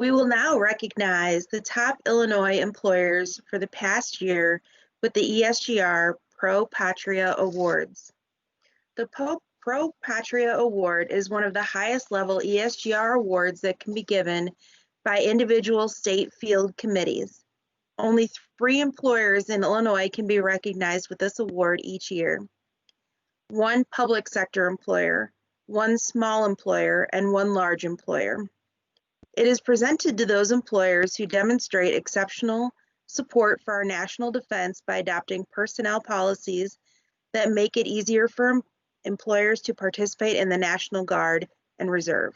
We will now recognize the top Illinois employers for the past year with the ESGR Pro Patria Awards. The Pro Patria Award is one of the highest level ESGR awards that can be given by individual state field committees. Only 3 employers in Illinois can be recognized with this award each year. 1 public sector employer, 1 small employer, and 1 large employer. It is presented to those employers who demonstrate exceptional support for our national defense by adopting personnel policies that make it easier for employers to participate in the National Guard and Reserve.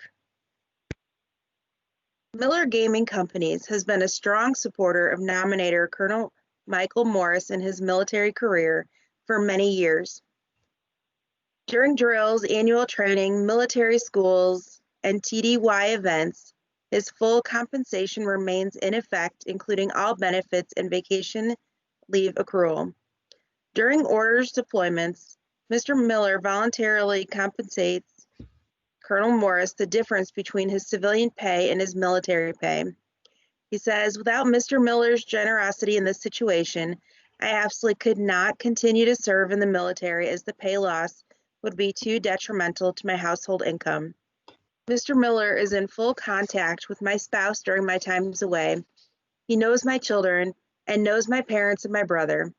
Miller Gaming Companies has been a strong supporter of nominator Colonel Michael Morris in his military career for many years. During drills, annual training, military schools, and TDY events, his full compensation remains in effect, including all benefits and vacation leave accrual. During orders deployments, Mr. Miller voluntarily compensates Colonel Morris the difference between his civilian pay and his military pay. He says, "Without Mr. Miller's generosity in this situation, I absolutely could not continue to serve in the military as the pay loss would be too detrimental to my household income. Mr. Miller is in full contact with my spouse during my times away. He knows my children and knows my parents and my brother.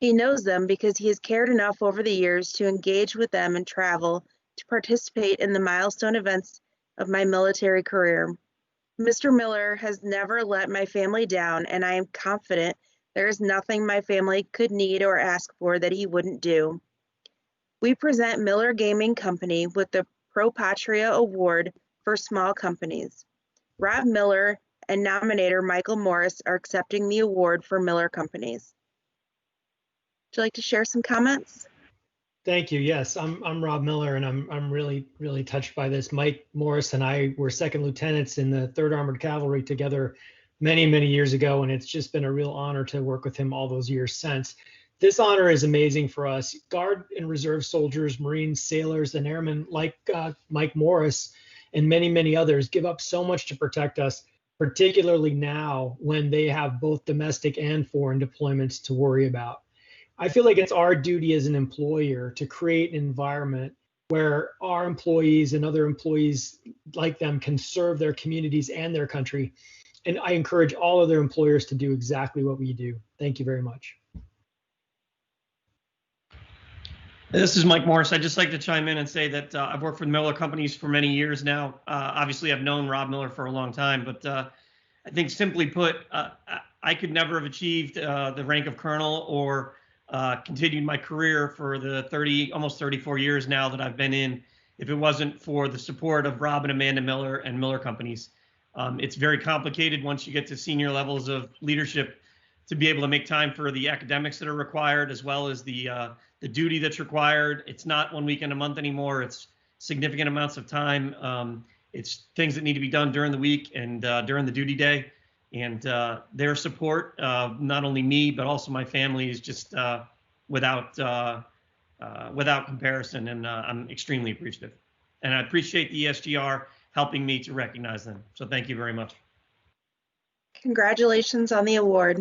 He knows them because he has cared enough over the years to engage with them and travel to participate in the milestone events of my military career. Mr. Miller has never let my family down, and I am confident there is nothing my family could need or ask for that he wouldn't do." We present Miller Gaming Company with the Pro Patria Award for small companies. Rob Miller and nominator Michael Morris are accepting the award for Miller Companies. Would you like to share some comments? Thank you. Yes, I'm Rob Miller, and I'm really touched by this. Mike Morris and I were second lieutenants in the 3rd Armored Cavalry together many years ago, and it's just been a real honor to work with him all those years since. This honor is amazing for us. Guard and Reserve soldiers, Marines, sailors, and airmen like Mike Morris and many others give up so much to protect us, particularly now when they have both domestic and foreign deployments to worry about. I feel like it's our duty as an employer to create an environment where our employees and other employees like them can serve their communities and their country. And I encourage all other employers to do exactly what we do. Thank you very much. This is Mike Morris. I'd just like to chime in and say that I've worked for Miller Companies for many years now. Obviously, I've known Rob Miller for a long time, but I think simply put, I could never have achieved the rank of colonel or continued my career for the almost 34 years now that I've been in if it wasn't for the support of Rob and Amanda Miller and Miller Companies. It's very complicated once you get to senior levels of leadership to be able to make time for the academics that are required, as well as the duty that's required. It's not 1 weekend a month anymore. It's significant amounts of time. It's things that need to be done during the week and during the duty day. And their support, not only me, but also my family, is just without comparison. And I'm extremely appreciative. And I appreciate the ESGR helping me to recognize them. So thank you very much. Congratulations on the award.